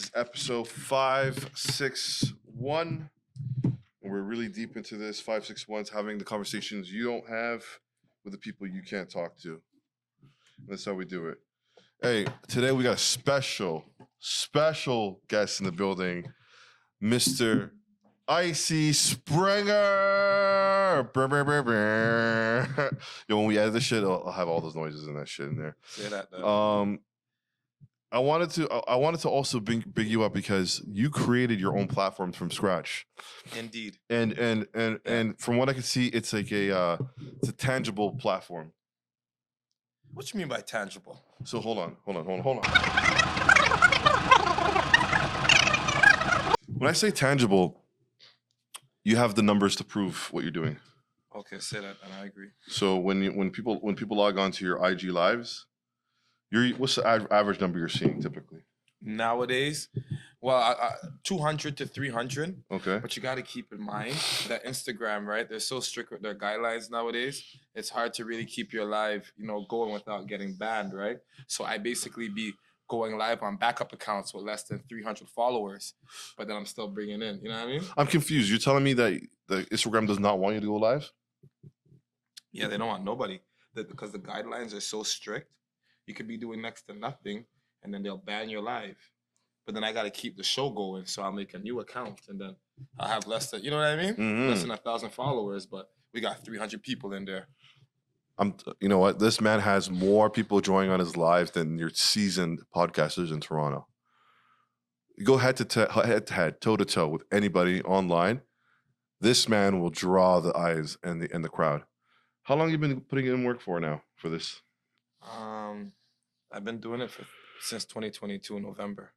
It's episode 561. And we're really deep into this. 561's having the conversations you don't have with the people you can't talk to. That's how we do it. Hey, today we got a special guest in the building, Mr. Icey Springer. Yo, when we edit this shit, I'll have all those noises and that shit in there. Say that though. I wanted to also big you up because you created your own platform from scratch. Indeed. And from what I can see, it's like it's a tangible platform. What you mean by tangible? So hold on. When I say tangible, you have the numbers to prove what you're doing. Okay, say that, and I agree. So when people log on to your IG lives, what's the average number you're seeing typically? Nowadays, well, 200 to 300. Okay. But you got to keep in mind that Instagram, right? They're so strict with their guidelines nowadays. It's hard to really keep your live, going without getting banned, right? So I basically be going live on backup accounts with less than 300 followers, but then I'm still bringing in. You know what I mean? I'm confused. You're telling me that Instagram does not want you to go live? Yeah, they don't want nobody because the guidelines are so strict. You could be doing next to nothing, and then they'll ban your live. But then I got to keep the show going, so I'll make a new account, and then I'll have less than, you know what I mean? Mm-hmm. Less than 1,000 followers, but we got 300 people in there. You know what? This man has more people joining on his live than your seasoned podcasters in Toronto. You go head to head, toe to toe with anybody online. This man will draw the eyes and the crowd. How long have you been putting in work for now for this? I've been doing it since 2022 November.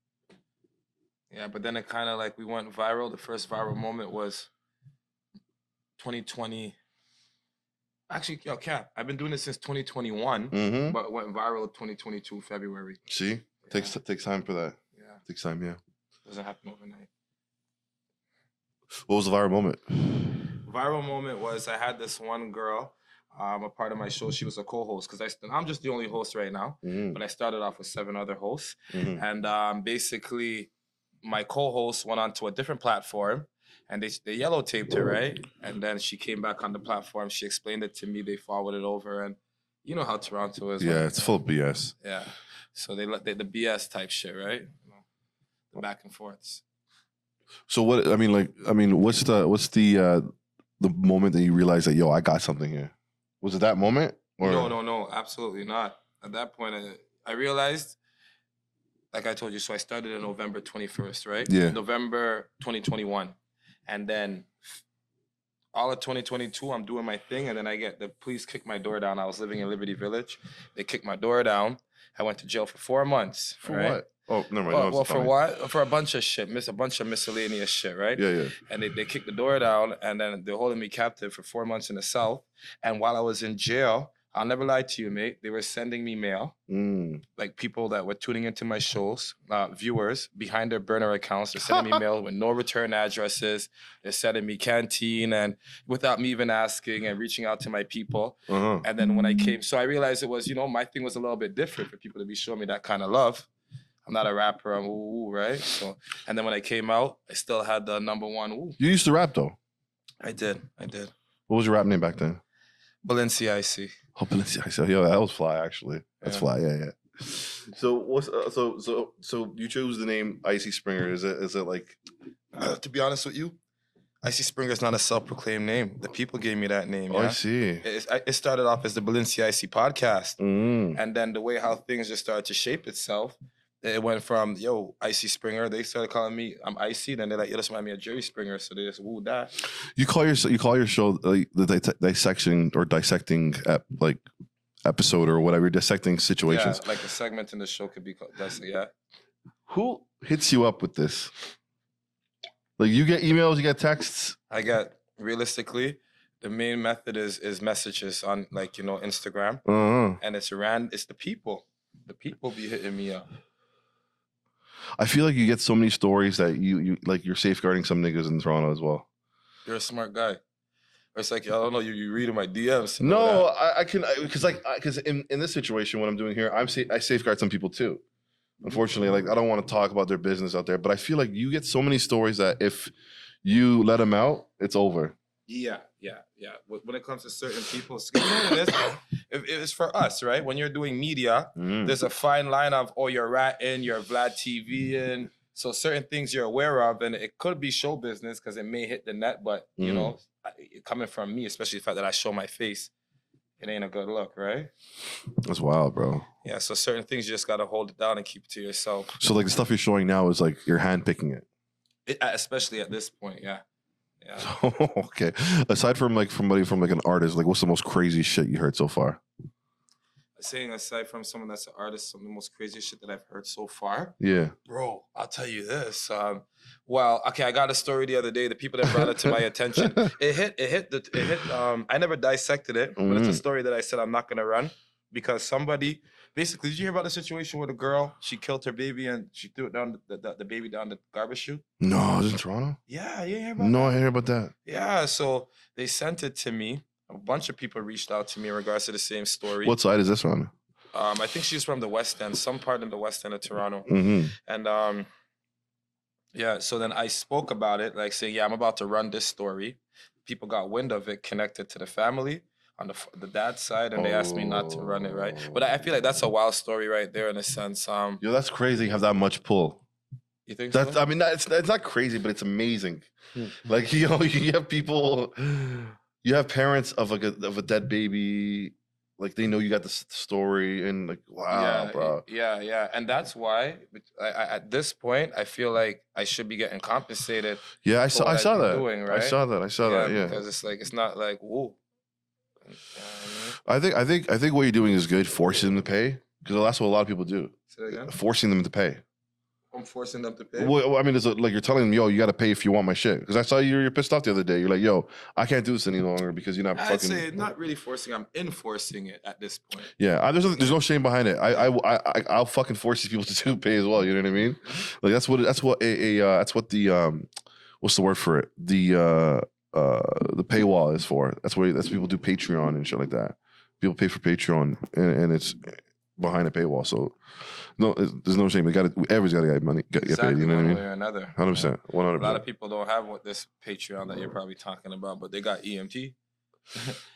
Yeah, but then it kind of like we went viral. The first viral moment was 2020. Actually, I've been doing it since 2021, but it went viral 2022 February. See, takes time for that. Yeah, takes time. Yeah, doesn't happen overnight. What was the viral moment? Viral moment was I had this one girl. A part of my show, she was a co-host because I'm just the only host right now, but I started off with 7 other hosts, and basically my co-host went on to a different platform, and they yellow taped her, right? And then she came back on the platform. She explained it to me. They forwarded it over, and you know how Toronto is. Yeah, it's full of BS. Yeah, so they the BS type shit, right? The back and forths. So what's the moment that you realized that I got something here? Was it that moment? Or? No, absolutely not. At that point, I realized, like I told you, so I started on November 21st, right? Yeah. November 2021. And then all of 2022, I'm doing my thing, and then I get the police kick my door down. I was living in Liberty Village. They kicked my door down. I went to jail for 4 months. For right? what? Oh, never mind. Well, for what? For a bunch of shit, a bunch of miscellaneous shit, right? Yeah. And they kicked the door down, and then they're holding me captive for 4 months in the South. And while I was in jail, I'll never lie to you, mate, they were sending me mail, like people that were tuning into my shows, viewers, behind their burner accounts. They're sending me mail with no return addresses. They're sending me canteen, and without me even asking and reaching out to my people. And then when I came, so I realized it was, my thing was a little bit different for people to be showing me that kind of love. I'm not a rapper, I'm woo, right? So, and then when I came out, I still had the number one woo. You used to rap though? I did. What was your rap name back then? Icey. Oh, Icey. Yo, that was fly actually. That's fly, yeah. So what's so you chose the name Icey Springer. Is it like to be honest with you, Icey Springer is not a self-proclaimed name. The people gave me that name. Oh, yeah? I see. It started off as the Icey Podcast. And then the way how things just started to shape itself, it went from, Icey Springer. They started calling me, I'm Icey. Then they're like, this reminds me of Jerry Springer. So they just wooed that. You call your show like the dissection or dissecting episode or whatever, dissecting situations. Yeah, like a segment in the show could be called yeah. Who hits you up with this? Like you get emails, you get texts? I got, realistically, the main method is messages on Instagram. And it's the people. The people be hitting me up. I feel like you get so many stories that you're safeguarding some niggas in Toronto as well. You're a smart guy. It's like, I don't know, you reading my DMs. No, I can, because in this situation, what I'm doing here, I safeguard some people too. Unfortunately, like I don't want to talk about their business out there, but I feel like you get so many stories that if you let them out, it's over. Yeah. When it comes to certain people, you know what it is? It's for us, right? When you're doing media, there's a fine line of, oh, you're ratting, you're Vlad TV, and so certain things you're aware of, and it could be show business because it may hit the net, but you know, coming from me, especially the fact that I show my face, it ain't a good look, right? That's wild, bro. Yeah, so certain things you just gotta hold it down and keep it to yourself. So like the stuff you're showing now is like you're handpicking it. Especially at this point, yeah. Okay. Aside from like somebody from like an artist, like what's the most crazy shit you heard so far? Saying aside from someone that's an artist, some of the most crazy shit that I've heard so far. Yeah. Bro, I'll tell you this. Well, okay, I got a story the other day. The people that brought it to my attention. It hit. I never dissected it, but it's a story that I said I'm not gonna run because somebody basically, did you hear about the situation with a girl? She killed her baby and she threw it down the baby down the garbage chute. No, I was in Toronto. Yeah, you hear about No, that? I didn't hear about that. Yeah, so they sent it to me. A bunch of people reached out to me in regards to the same story. What side is this on? I think she's from the West End, some part in the West End of Toronto. And yeah, so then I spoke about it, like saying, yeah, I'm about to run this story. People got wind of it, connected to the family on the dad's side, and they asked me not to run it, right? But I feel like that's a wild story right there in a sense. Yo, that's crazy. You have that much pull. You think that's, so? I mean, it's not crazy, but it's amazing. Like, you know, you have people, you have parents of like of a dead baby. Like they know you got the story and like, wow, bro. Yeah. And that's why at this point, I feel like I should be getting compensated. Yeah, I saw that. Doing, right? I saw that. Yeah. Because it's like, it's not like, whoa. I think what you're doing is good, forcing them to pay. Because that's what a lot of people do. Say that again? Forcing them to pay. I'm forcing them to pay. Well, I mean, it's like you're telling them, yo, you got to pay if you want my shit. Because I saw you're pissed off the other day. You're like, yo, I can't do this any longer because you're not I'd fucking. say not really forcing. I'm enforcing it at this point. Yeah, there's no shame behind it. I'll fucking force these people to pay as well. You know what I mean? Like that's what the what's the word for it? The paywall is for. That's people do Patreon and shit like that. People pay for Patreon and it's behind a paywall. So. No, there's no shame. Everybody's got to get money, get paid. You know what I mean? One way or another. 100%. 100%. A lot of people don't have what this Patreon that you're probably talking about, but they got EMT.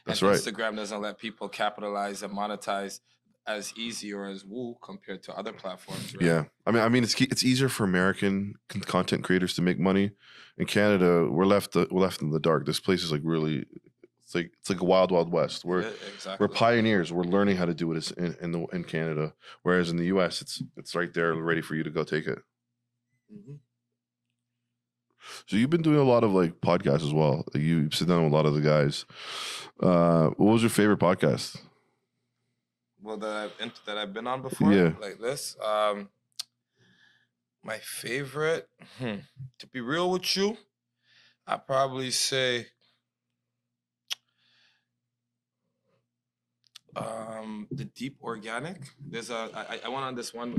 That's right. Instagram doesn't let people capitalize and monetize as easy or as woo compared to other platforms. Right? Yeah, I mean, it's easier for American content creators to make money. In Canada, we're left in the dark. This place is like really. It's like a wild west. We're pioneers. We're learning how to do it in Canada, whereas in the U.S. it's right there, ready for you to go take it. So you've been doing a lot of like podcasts as well. Like you sit down with a lot of the guys. What was your favorite podcast? Well, that I've been on before, like this. My favorite, to be real with you, I'd probably say. The Deep Organic. There's I went on this one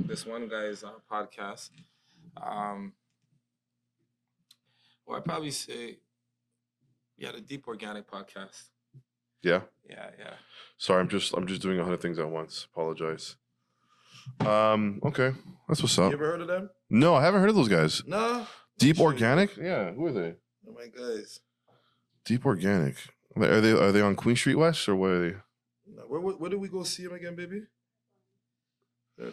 guy's podcast. Or I'd probably say, the Deep Organic Podcast. Yeah. Yeah. Sorry, I'm just doing 100 things at once. Apologize. Okay, that's what's up. You ever heard of them? No, I haven't heard of those guys. No. Deep Organic? Yeah. Who are they? Oh my guys. Deep Organic. Are they on Queen Street West or where are they? No, where did we go see them again, baby? They're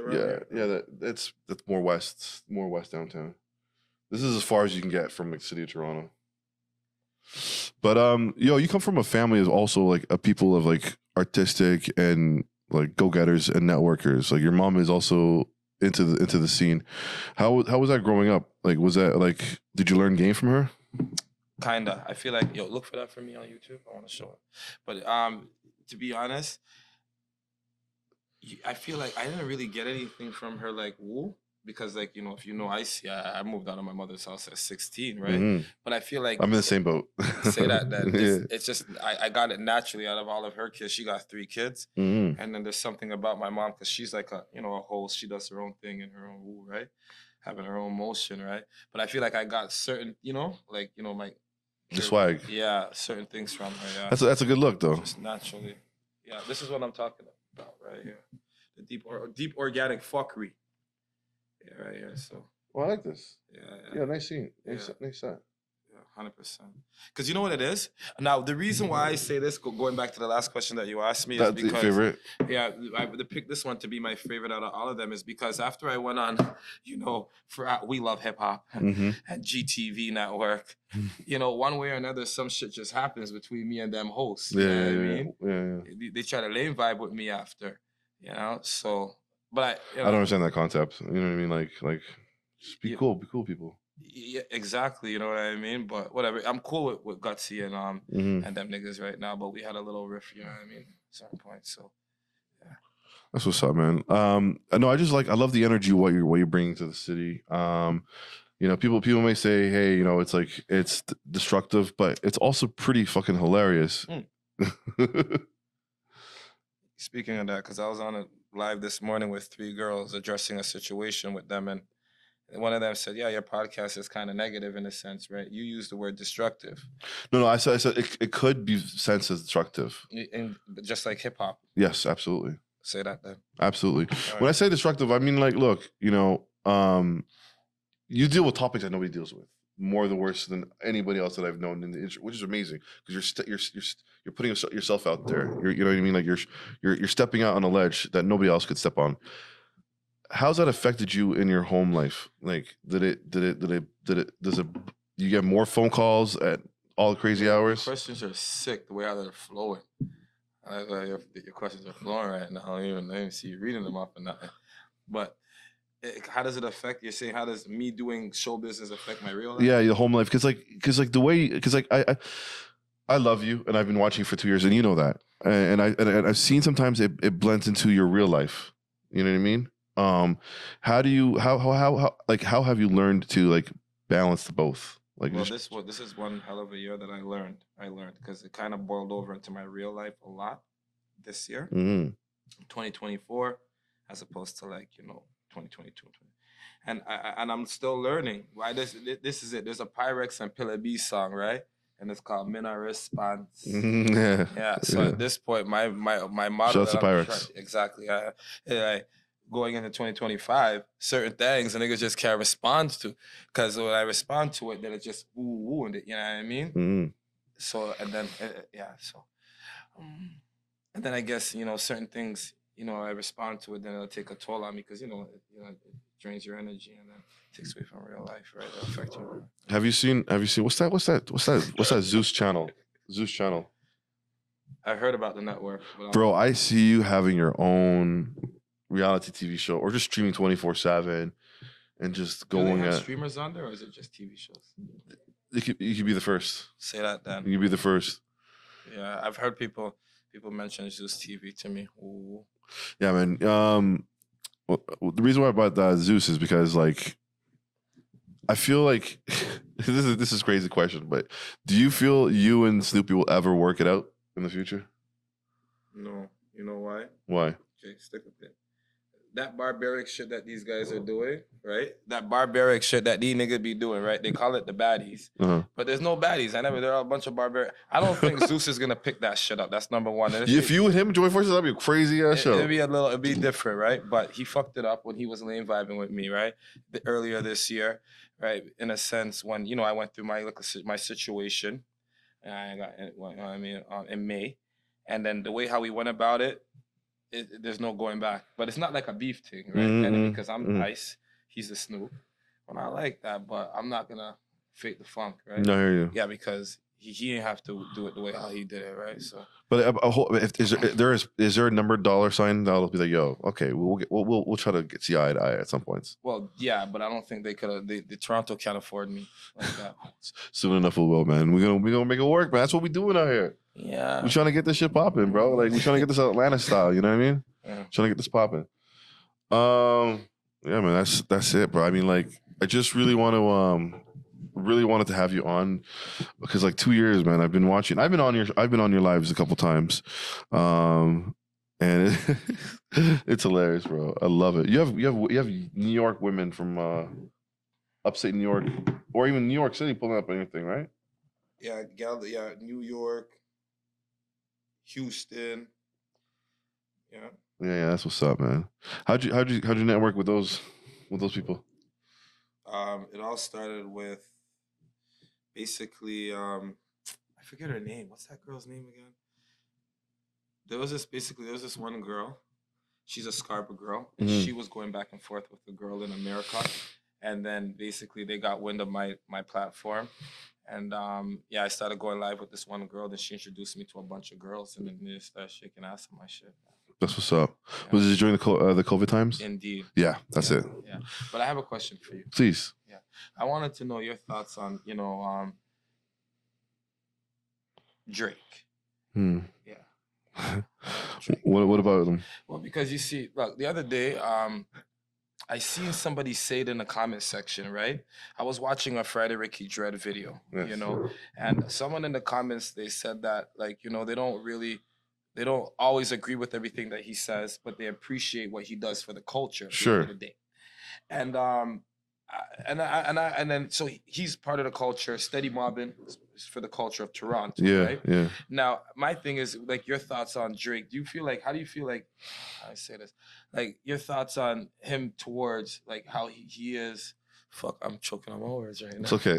around here. That's more west downtown. This is as far as you can get from the city of Toronto. But you come from a family of also like a people of like artistic and like go-getters and networkers. Like your mom is also into the scene. How was that growing up? Like was that like did you learn game from her? Kinda. I feel like look for that for me on YouTube. I want to show it. But to be honest, I feel like I didn't really get anything from her like woo. Because like, if you know Icey, I moved out of my mother's house at 16, right? Mm-hmm. But I feel like I'm in the same boat. Say that it's just I got it naturally out of all of her kids. She got 3 kids. Mm-hmm. And then there's something about my mom because she's like a host. She does her own thing in her own woo, right? Having her own motion, right? But I feel like I got certain, my the swag. Yeah, certain things from her. Yeah. That's a good look though. Just naturally. Yeah, this is what I'm talking about right here. The deep organic fuckery. Yeah, right here. So Well, I like this. yeah. Yeah, nice scene. Nice, Yeah. nice set. 100%. Because you know what it is? Now, the reason why I say this, going back to the last question that you asked me, is That's because, your favorite? yeah, I would pick this one to be my favorite out of all of them is because after I went on, for We Love Hip Hop and GTV Network, one way or another, some shit just happens between me and them hosts. You know what I mean? Yeah. They try to lane vibe with me after, so, but I don't understand that concept. You know what I mean? Like, just be cool people. Yeah, exactly. You know what I mean? But whatever. I'm cool with Gutsy and and them niggas right now. But we had a little riff. You know what I mean? At certain point. So yeah. That's what's up, man. No, I love the energy what you're bringing to the city. People may say, hey, it's destructive, but it's also pretty fucking hilarious. Speaking of that, because I was on a live this morning with 3 girls addressing a situation with them, and one of them said, "Yeah, your podcast is kind of negative in a sense, right? You use the word destructive." No, I said it could be sensed as destructive. And just like hip hop. Yes, absolutely. Say that then. Absolutely. When I say destructive, I mean like, look, you deal with topics that nobody deals with more than worse than anybody else that I've known in the industry, which is amazing because you're putting yourself out there. You know what I mean? Like you're stepping out on a ledge that nobody else could step on. How's that affected you in your home life? Like, does it, you get more phone calls at all the crazy hours? Your questions are sick the way how they're flowing. Your questions are flowing right now. I don't even see you reading them off or nothing. But how does it affect? You're saying how does me doing show business affect my real life? Yeah, your home life. Because I love you and I've been watching you for 2 years and you know that. And I've seen sometimes it blends into your real life. You know what I mean? How have you learned to like balance the both? Like, well, this is one hell of a year that I learned because it kind of boiled over into my real life a lot this year, 2024, as opposed to 2022. And I'm still learning. Why this is it. There's a Pyrex and Pillar B song, right? And it's called Mina Response. Yeah. So at this point, my model. Shout out to Pyrex. Exactly. Going into 2025, certain things a nigga just can't respond to. Because when I respond to it, then it just woo and it, you know what I mean? So, and then, and then I guess, certain things, I respond to it, then it'll take a toll on me because, it drains your energy and then takes away from real life, right? It'll affect you. Have you seen, what's that Zeus channel? Zeus channel. I heard about the network. Bro, I see you having your own reality TV show or just streaming 24/7 and just going at streamers on there, or is it just TV shows? You could be the first. Say that then. You could be the first. Yeah, I've heard people mention Zeus TV to me. Ooh. Yeah, man. The reason why I brought that Zeus is because like I feel like this is a crazy question, but do you feel you and Snoopy will ever work it out in the future? No. You know why? Why? Okay, stick with it. That barbaric shit that these guys are doing, right? That barbaric shit that these niggas be doing, right? They call it the baddies. But there's no baddies. There are a bunch of barbaric. I don't think Zeus is gonna pick that shit up. That's number one. If you and him join forces, that'd be a crazy ass show. It'd be different, right? But he fucked it up when he was lane vibing with me, right? Earlier this year, right? In a sense, when I went through my situation, and I got in May, and then the way how we went about it. There's no going back, but it's not like a beef thing, right? Because I'm Ice, he's the Snoop, and I like that, but I'm not gonna fake the funk, right? No, I hear you. Yeah, because he didn't have to do it the way how he did it, right? So, but is there a number $sign that'll be like, yo, okay, we'll try to see eye to eye at some points. Well, yeah, but I don't think they could have. The Toronto can't afford me like that. Soon enough, we will, man. We're gonna make it work, man. That's what we doing out here. Yeah, we're trying to get this shit popping, bro. Like we're trying to get this Atlanta style. You know what I mean? Yeah. Trying to get this popping. Yeah, man. That's it, bro. I mean, like, I just really wanted to have you on because like 2 years, man. I've been on your lives a couple times, and it's hilarious, bro. I love it. You have New York women from upstate New York or even New York City pulling up anything, right? Yeah, New York, Houston. Yeah. Yeah, that's what's up, man. How'd you network with those with those people? It all started with basically I forget her name. What's that girl's name again? There was this one girl. She's a Scarborough girl, and she was going back and forth with a girl in America, and then basically they got wind of my platform, and I started going live with this one girl. Then she introduced me to a bunch of girls, and then they started shaking ass on my shit. That's what's up. Yeah. Was it during the COVID times? Indeed. Yeah, that's it. Yeah, but I have a question for you. Please. Yeah, I wanted to know your thoughts on Drake. Yeah. What about them? Well, because you see, look, the other day, I seen somebody say it in the comment section, right? I was watching a Friday Ricky Dread video, and someone in the comments, they said that, like, they don't always agree with everything that he says, but they appreciate what he does for the culture. Sure. At the end of the day. And then so he's part of the culture. Steady Mobbin is for the culture of Toronto. Right? Yeah. Now, my thing is, like, your thoughts on Drake. How do you feel like I say this? Like, your thoughts on him towards, like, how he is. Fuck, I'm choking on my words right now. It's okay.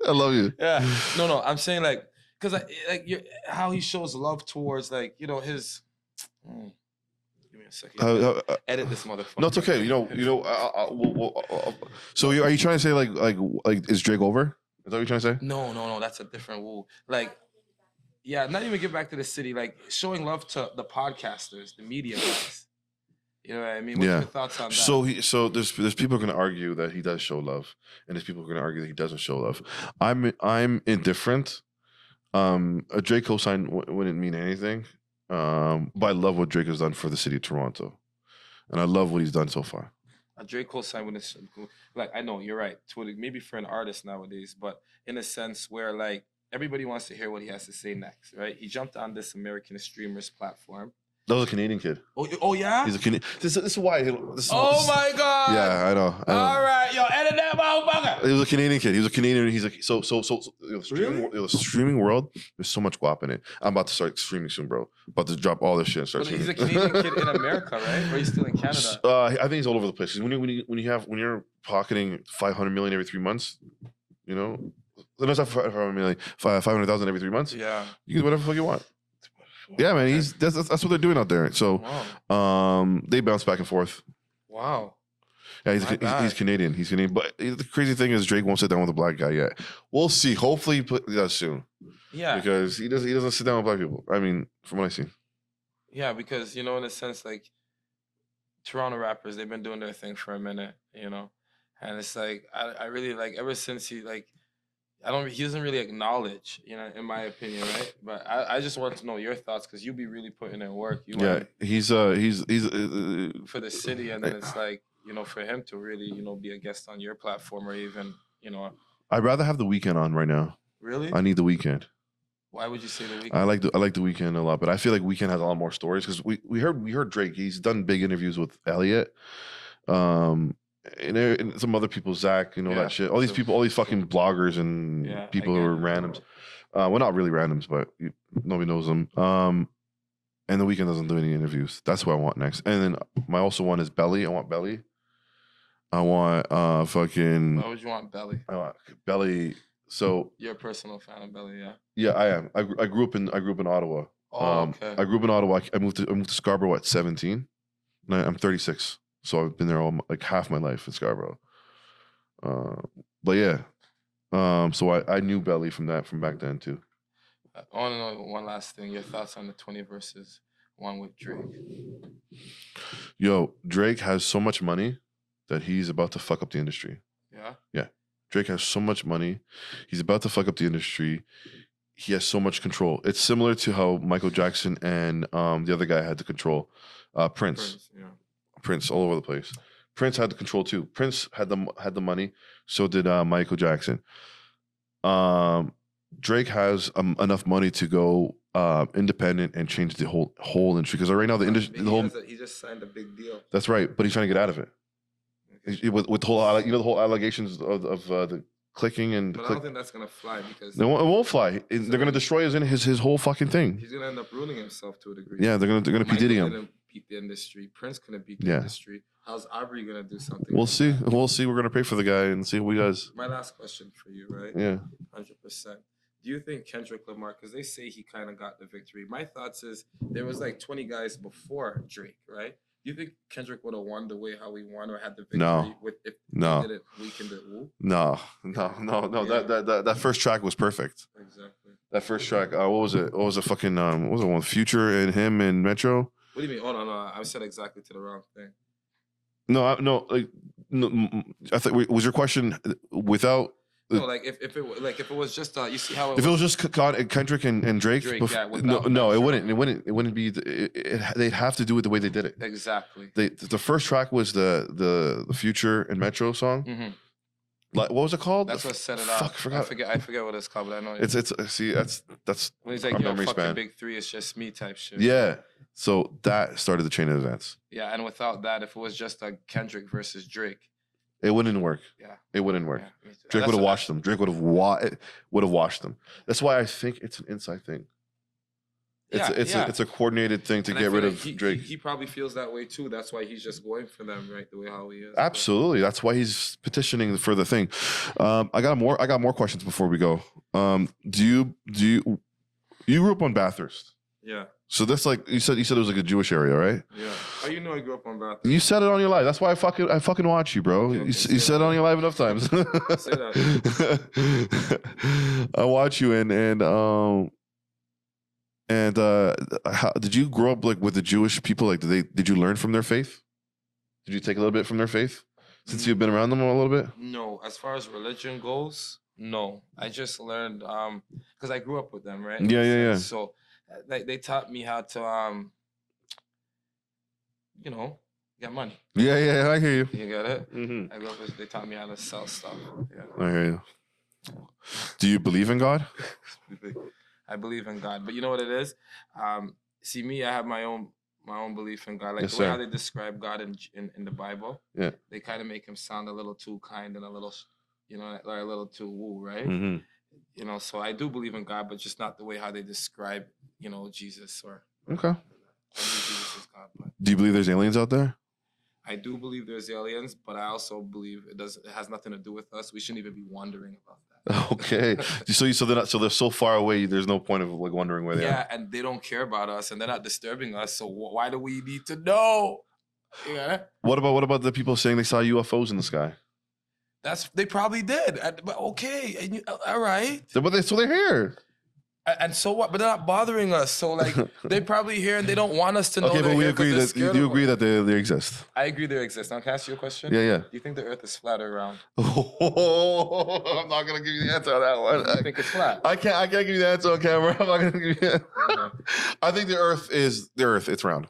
I love you. Yeah. No. I'm saying, like, because how he shows love towards, like, his. Give me a second. Edit this motherfucker. No, it's okay. So are you trying to say like is Drake over? Is that what you're trying to say? No. That's a different woo. Like, yeah, not even get back to the city. Like, showing love to the podcasters, the media guys. You know what I mean? What's your thoughts on that? So there's people going to argue that he does show love, and there's people going to argue that he doesn't show love. I'm indifferent. A Drake cosign wouldn't mean anything. But I love what Drake has done for the city of Toronto, and I love what he's done so far. A Drake cosign wouldn't, like, I know you're right. Maybe for an artist nowadays, but in a sense where, like, everybody wants to hear what he has to say next, right? He jumped on this American streamers platform. That was a Canadian kid. Oh yeah? He's a Canadian. This is why. My God. Yeah, I know. All right, yo, edit that motherfucker. He was a Canadian kid. He was a Canadian. He's like, Really? The streaming world, there's so much guap in it. I'm about to start streaming soon, bro. About to drop all this shit and start streaming. He's a Canadian kid in America, right? Or he's still in Canada? I think he's all over the place. When you're pocketing 500 million every 3 months, that's not 500 million, 500,000 every 3 months. Yeah. You can do whatever the fuck you want. Yeah, man, that's what they're doing out there. So, they bounce back and forth. Wow. Yeah, he's Canadian. He's Canadian. But the crazy thing is, Drake won't sit down with a black guy yet. We'll see. Hopefully, he does soon. Yeah. Because he doesn't sit down with black people. I mean, from what I see. Yeah, because in a sense, like, Toronto rappers, they've been doing their thing for a minute, and it's like I really, like, ever since he doesn't really acknowledge, in my opinion, right? But I just want to know your thoughts, because you be really putting in work. He's for the city, and then it's like, for him to really, be a guest on your platform, or even, I'd rather have The Weeknd on right now. Really? I need The Weeknd. Why would you say The Weeknd? I like The Weeknd a lot, but I feel like Weeknd has a lot more stories, because we heard Drake. He's done big interviews with Elliot. And some other people, Zach, that shit. All these people, all these fucking bloggers and people who are randoms. Well, not really randoms, but nobody knows them. And The Weeknd doesn't do any interviews. That's what I want next. And then my also one is Belly. I want Belly. I want fucking. Why would you want Belly? I want Belly. So you're a personal fan of Belly, yeah? Yeah, I am. I grew up in Ottawa. Okay. I grew up in Ottawa. I moved to Scarborough at 17. I'm 36. So I've been there like half my life in Scarborough. But yeah. So I knew Belly from back then too. I want to know one last thing. Your thoughts on the 20 versus 1 with Drake. Yo, Drake has so much money that he's about to fuck up the industry. Yeah? Yeah. Drake has so much money. He's about to fuck up the industry. He has so much control. It's similar to how Michael Jackson and the other guy had to control Prince. Yeah. Prince all over the place. Prince had the control too. Prince had the money. So did Michael Jackson. Drake has enough money to go independent and change the whole industry. Because right now the industry, he just signed a big deal. That's right, but he's trying to get out of it. With the whole, the whole allegations of the clicking and. But I don't think that's gonna fly, because it won't fly. They're gonna destroy his whole fucking thing. He's gonna end up ruining himself to a degree. Yeah, they're gonna P Diddy him. beat the industry. Prince couldn't beat the industry. How's Aubrey gonna do something? We'll see. That? We'll see. We're gonna pray for the guy and see what he does. My last question for you, right? Yeah. 100%. Do you think Kendrick Lamar, because they say he kind of got the victory? My thoughts is there was like 20 guys before Drake, right? Do you think Kendrick would have won the way how he won or had the victory if he didn't weaken the woo? No. Yeah. That first track was perfect. Exactly. That first track, what was it? What was it fucking what was it one? Future and him and Metro? What do you mean? Oh no, I said exactly to the wrong thing. No, I think was your question without. No, like if it was just you see how if it was just Kendrick and Drake, no, it wouldn't be. They'd have to do it the way they did it. Exactly. The first track was the Future and Metro song. Mm-hmm. Like, what was it called? That's what set it off. I forget what it's called, but I know it's see that's when he's like, yo, fucking big three, it's just me type shit. Yeah. So that started the chain of events. Yeah, and without that, if it was just a Kendrick versus Drake, it wouldn't work. Yeah, it wouldn't work. Yeah, Drake would have watched them. Drake would have watched them. That's why I think it's an inside thing. It's a coordinated thing to get rid of Drake. He probably feels that way too. That's why he's just going for them, right? The way how he is. Absolutely. That's why he's petitioning for the thing. I got more questions before we go. You grew up on Bathurst? Yeah. So that's like you said it was like a Jewish area, right? Yeah. How you know I grew up on Bathurst? You said it on your live. That's why I fucking watch you, bro. Okay, you said it on your live enough times. Say that. I watch you and how, did you grow up like with the Jewish people? Like did you learn from their faith? Did you take a little bit from their faith since you've been around them a little bit? No, as far as religion goes, no. I just learned because I grew up with them, right? Yeah. So they taught me how to get money. Yeah, I hear you. You get it? Mm-hmm. I grew up with, they taught me how to sell stuff. Yeah. I hear you. Do you believe in God? I believe in God, but you know what it is? See, me, I have my own belief in God. Like the way how they describe God in the Bible. Yeah. They kind of make him sound a little too kind and a little, like a little too woo, right? Mm-hmm. So I do believe in God, but just not the way how they describe, Jesus or. Okay. Jesus is God, but do you believe there's aliens out there? I do believe there's aliens, but I also believe it has nothing to do with us. We shouldn't even be wondering about that. Okay. So they're so far away. There's no point of like wondering where they are. Yeah, and they don't care about us, and they're not disturbing us. So why do we need to know? Yeah. What about the people saying they saw UFOs in the sky? They probably did. But okay, all right. So they're here. And so what? But they're not bothering us. So like they're probably here and they don't want us to know. Okay, but we agree that you agree that they exist. I agree they exist. Now can I ask you a question? Yeah. Do you think the Earth is flat or round? Oh, I'm not gonna give you the answer on that one. I think it's flat. I can't give you the answer on camera. I'm not gonna give you that. Okay. I think the Earth. It's round.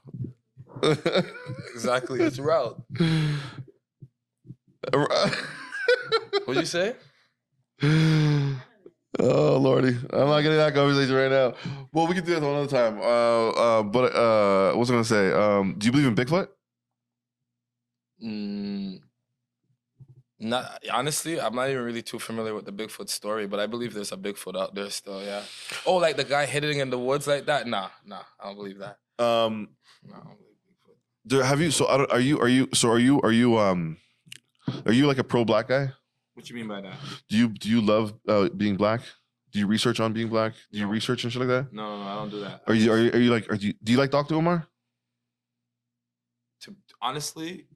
Exactly, it's round. What'd you say? Oh Lordy, I'm not getting that conversation right now. Well, we can do that another time. But what was I gonna say? Do you believe in Bigfoot? Not honestly, I'm not even really too familiar with the Bigfoot story, but I believe there's a Bigfoot out there still. Yeah. Oh, like the guy hidden in the woods like that? Nah, I don't believe that. No, I don't believe Bigfoot. Have you? So are you like a pro black guy? What you mean by that? Do you love being black? Do you research on being black? Do you research and shit like that? No, I don't do that. Are you do you like Dr. Umar? Honestly,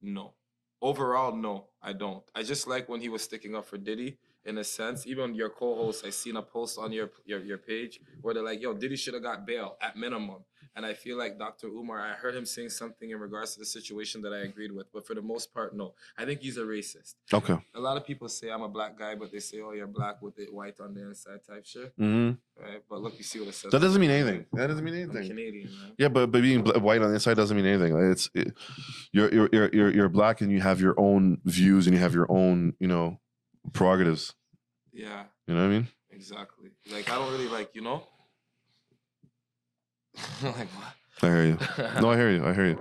no. Overall, no, I don't. I just like when he was sticking up for Diddy in a sense. Even your co-host, I seen a post on your page where they're like, yo, Diddy should have got bail at minimum. And I feel like Dr. Umar, I heard him saying something in regards to the situation that I agreed with. But for the most part, no. I think he's a racist. Okay. A lot of people say I'm a black guy, but they say, oh, you're black with it white on the inside type shit. Mm-hmm. Right? But look, you see what it says. That doesn't mean anything. I'm Canadian, man. Yeah, but being white on the inside doesn't mean anything. You're black and you have your own views and you have your own, prerogatives. Yeah. You know what I mean? Exactly. Like, I don't really like what? I hear you. No, I hear you.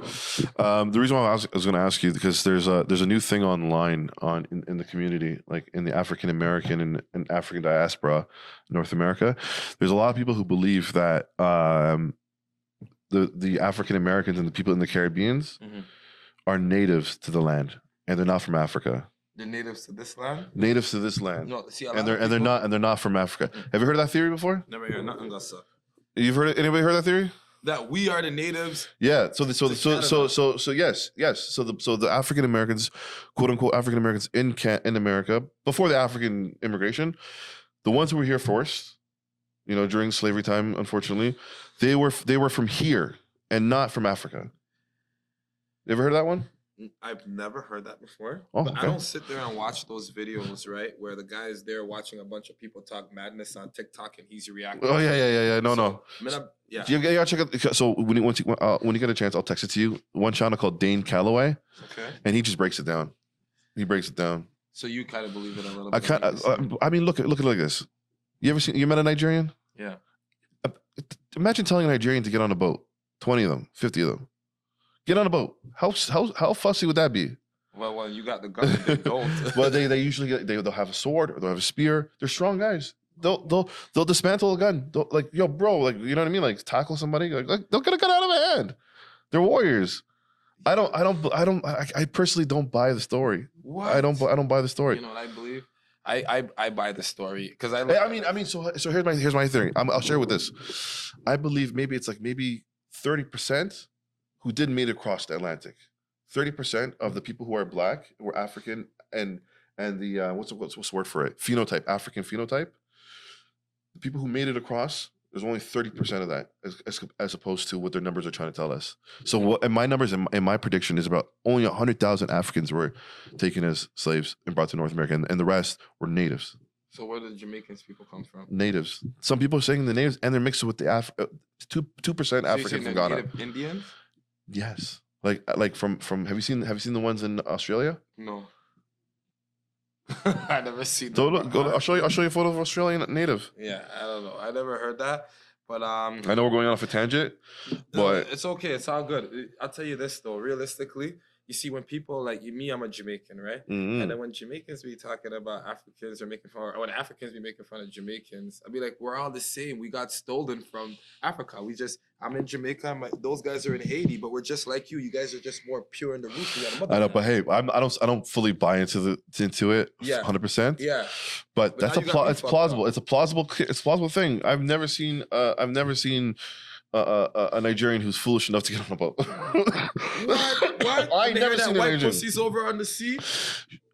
The reason why I was going to ask you because there's a new thing online in the community, like in the African American and African diaspora, North America. There's a lot of people who believe that the African Americans and the people in the Caribbeans are natives to the land, and they're not from Africa. The natives to this land. Natives to this land. No, see, they're not from Africa. Have you heard of that theory before? Never heard nothing got suck. You've heard it? Anybody heard that theory? That we are the natives. Yeah. So yes. So the African Americans, quote unquote African Americans in America before the African immigration, the ones who were here first, you know, during slavery time, unfortunately, they were from here and not from Africa. You ever heard of that one? I've never heard that before. Oh, but okay. I don't sit there and watch those videos, right? Where the guy is there watching a bunch of people talk madness on TikTok and he's reacting. Oh yeah. No. Yeah. You gotta check out. So when you get a chance, I'll text it to you. One channel called Dane Calloway. Okay. And he just breaks it down. He breaks it down. So you kind of believe it a little bit. I mean, look at it like this. You met a Nigerian? Yeah. Imagine telling a Nigerian to get on a boat. 20 of them, 50 of them. Get on a boat. How fussy would that be? Well, you got the gun. They don't. Well, they usually they'll have a sword or they'll have a spear. They're strong guys. They'll dismantle a gun. Like, yo, bro, like, you know what I mean? Like, tackle somebody. Like they'll get a gun out of a hand. They're warriors. I personally don't buy the story. What? I don't buy the story. You know what I believe? I buy the story because I mean, so here's my theory. I'll share with this. I believe maybe it's like 30% who didn't make it across the Atlantic. 30% of the people who are black were African and the what's the word for it? Phenotype, African phenotype. The people who made it across, there's only 30% of that as opposed to what their numbers are trying to tell us. So and my numbers and my prediction is about only 100,000 Africans were taken as slaves and brought to North America, and the rest were natives. So where did Jamaicans people come from? Natives. Some people are saying the natives, and they're mixed with the 2% African from Ghana. Native Indians? Yes. Like from have you seen the ones in Australia? No. I never seen them. I'll show you a photo of Australian native. Yeah, I don't know. I never heard that. But I know we're going off a tangent, but it's okay. It's all good. I'll tell you this though. Realistically, you see, when people like me, I'm a Jamaican, right? Mm-hmm. And then when Jamaicans be talking about Africans or making fun, or when Africans be making fun of Jamaicans, I'll be like, we're all the same. We got stolen from Africa. I'm in Jamaica. Those guys are in Haiti, but we're just like you. You guys are just more pure in the roots. I know, but hey, I don't fully buy into it. Yeah, 100%. Yeah, but that's it's plausible. It's a plausible thing. I've never seen a Nigerian who's foolish enough to get on a boat. What? I never seen a white Nigerian. Pussies over on the sea.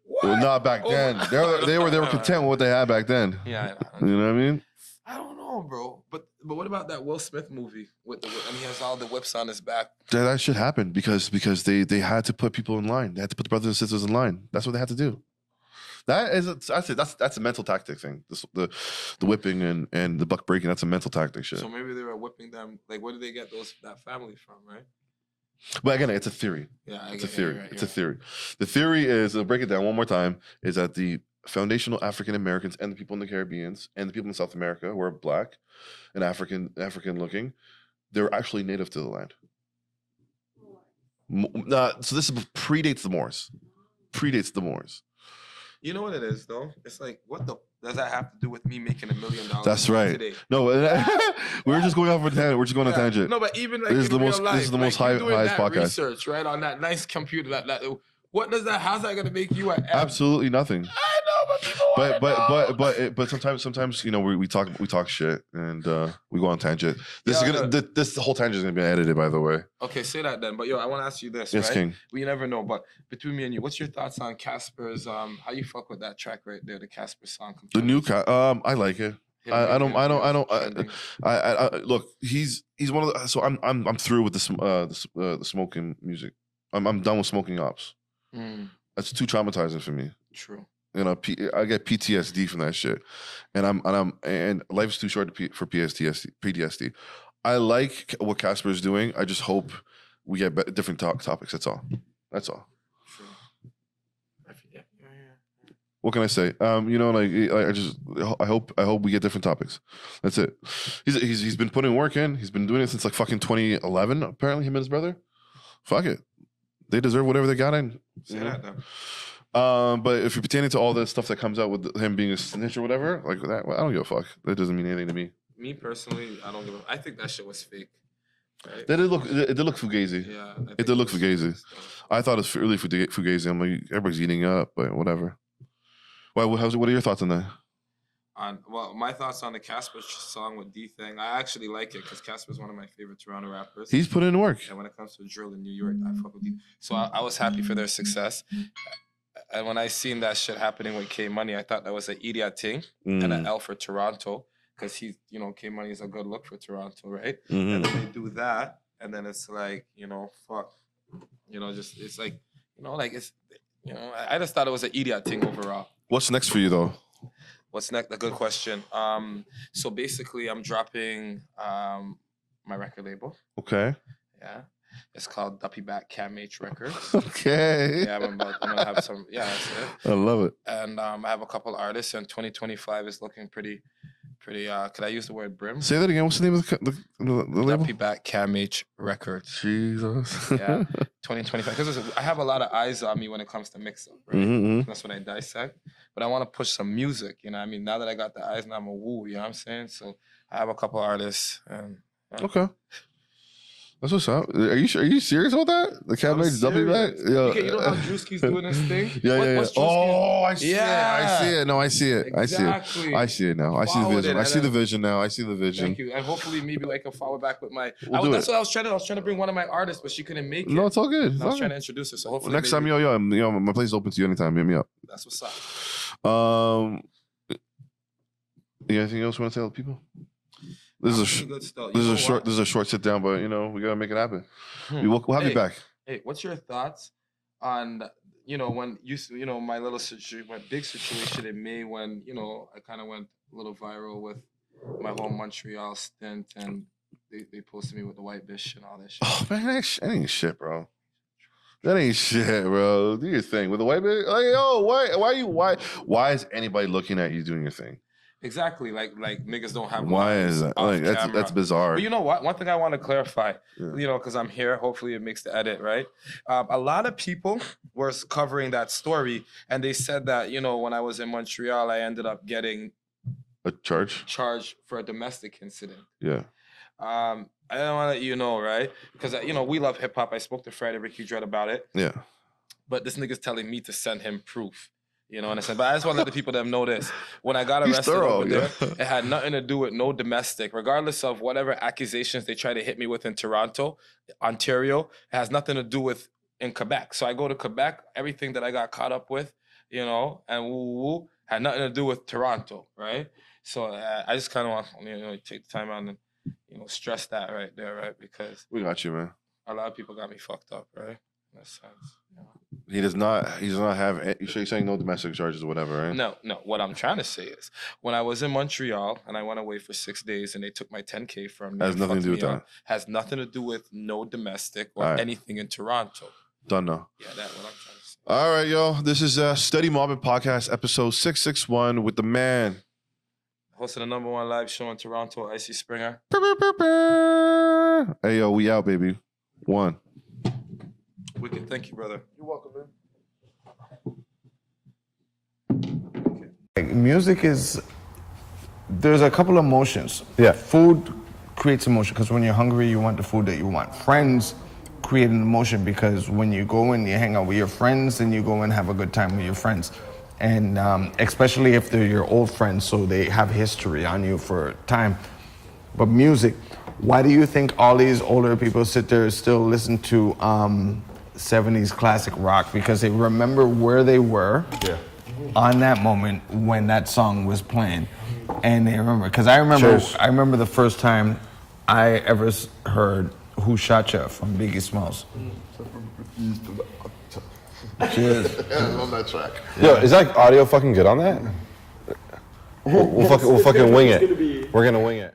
What? Well, not back then. They were content with what they had back then. Yeah, you know what I mean. I don't know, bro. But what about that Will Smith movie with the and he has all the whips on his back? That should happen because they had to put people in line. They had to put the brothers and sisters in line. That's what they had to do. That's a mental tactic thing. The whipping and the buck breaking. That's a mental tactic shit. So maybe they were whipping them. Like, where did they get that family from, right? But again, it's a theory. Yeah, it's a theory. It's a theory. The theory is, I'll break it down one more time, is that the foundational African Americans and the people in the Caribbean and the people in South America who are black and African looking, they're actually native to the land. So this predates the Moors. You know what it is, though? It's like, what does that have to do with me making $1 million? That's right. Today? No, we're just going off a tangent. We're just going on a tangent. No, but even like this is the most highest podcast. Research, right, on that nice computer. What does that? How's that going to make you an absolutely nothing? I know, but people but sometimes you know we talk shit and we go on tangent. This whole tangent is gonna be edited, by the way. Okay, say that then. But yo, I want to ask you this. Yes, right? King. We never know, but between me and you, what's your thoughts on Casper's? How you fuck with that track right there, the Casper song? The new I like it. I look. He's one of the. So I'm through with the smoking music. I'm done with smoking ops. That's too traumatizing for me. True. You know, I get PTSD from that shit, and life's too short for PTSD. I like what Casper is doing. I just hope we get different topics. That's all. True. Yeah. What can I say? You know, I hope we get different topics. That's it. He's been putting work in. He's been doing it since like fucking 2011. Apparently, him and his brother. Fuck it. They deserve whatever they got in. Say that though. But if you're pertaining to all the stuff that comes out with him being a snitch or whatever, like that, well, I don't give a fuck. That doesn't mean anything to me. Me personally, I don't give a. I think that shit was fake. Right? It did look fugazi. Yeah. It did look fugazi. I thought it was really fugazi. I'm like, everybody's eating up, but whatever. Why? What are your thoughts on that? Well, my thoughts on the Casper song with D-Thing, I actually like it because Casper is one of my favorite Toronto rappers. He's put in work. And when it comes to drill in New York, I fuck with D. So I was happy for their success. And when I seen that shit happening with K Money, I thought that was an idiot thing and an L for Toronto because he's, K Money is a good look for Toronto, right? And then they do that, and then it's like, fuck, just it's like, it's, I just thought it was an idiot thing overall. What's next for you though? What's next? A good question. So basically, I'm dropping my record label. Okay. Yeah. It's called Duppy Back Cam H Records. Okay. Yeah, I'm gonna have some. Yeah, that's it. I love it. And I have a couple artists, and 2025 is looking pretty. Could I use the word brim? Say that again. What's the name of the label? Duppy Back Cam H Records. Jesus. Yeah, 2025. Because I have a lot of eyes on me when it comes to mix up. Right? That's when I dissect. But I want to push some music. Now that I got the eyes, now I'm a woo. You know what I'm saying? So I have a couple artists. And okay. That's what's up. Are you serious about that? The Cabernet Duppy Back? Yeah. You know how Drewski's doing his thing? Yeah. Oh, I see it. I see it. No, I see it. Exactly. I see it now. I see the vision. I see the vision now. I see the vision. Thank you. And hopefully maybe I can follow back with my... That's what I was trying to... I was trying to bring one of my artists, but she couldn't make it. No, it's all good. I was trying to introduce her, so hopefully... Next time, my place is open to you anytime. Hit me up. That's what's up. You got anything else you want to tell people? This is a short sit down, but we gotta make it happen. We'll have you back. Hey, what's your thoughts on when my little my big situation in May when I kind of went a little viral with my whole Montreal stint and they posted me with the white bitch and all that shit. Oh man, that ain't shit, bro. That ain't shit, bro. Do your thing with the white bitch. Like, yo, why is anybody looking at you doing your thing? Exactly, like niggas don't have. Why is that? Like, that's bizarre. But you know what? One thing I want to clarify, because I'm here. Hopefully, it makes the edit right. A lot of people were covering that story, and they said that when I was in Montreal, I ended up getting a charge for a domestic incident. Yeah. I don't want to let you know, right? Because we love hip hop. I spoke to Friday Ricky Dredd about it. Yeah. But this nigga's telling me to send him proof. You know what I'm saying? But I just want to let the people that know this. When I got arrested over there, it had nothing to do with no domestic. Regardless of whatever accusations they try to hit me with in Toronto, Ontario, it has nothing to do with in Quebec. So I go to Quebec, everything that I got caught up with, and had nothing to do with Toronto, right? So I just kind of want to take the time out and stress that right there, right? Because we got you, man. A lot of people got me fucked up, right? In that sense. He does not have. You're saying no domestic charges or whatever, right? No. What I'm trying to say is, when I was in Montreal and I went away for 6 days and they took my $10K from me, has nothing to do with that. Has nothing to do with no domestic or anything in Toronto. Done now. Yeah, that's what I'm trying to say. All right, yo. This is Steady Mobbin Podcast, episode 661 with the man. Hosting the #1 live show in Toronto, Icey Springer. Hey, yo, we out, baby. 1. Wicked. Thank you, brother. You're welcome, man. Music there's a couple of emotions. Yeah. Food creates emotion because when you're hungry, you want the food that you want. Friends create an emotion because when you go and you hang out with your friends, then you go and have a good time with your friends. And especially if they're your old friends, so they have history on you for time. But music, why do you think all these older people sit there and still listen to 70s classic rock? Because they remember where they were on that moment when that song was playing. And they remember, because I remember the first time I ever heard Who Shot Ya from Biggie Smalls. Cheers. On that track. Yo, is that audio fucking good on that? We'll fucking wing it. We're gonna wing it.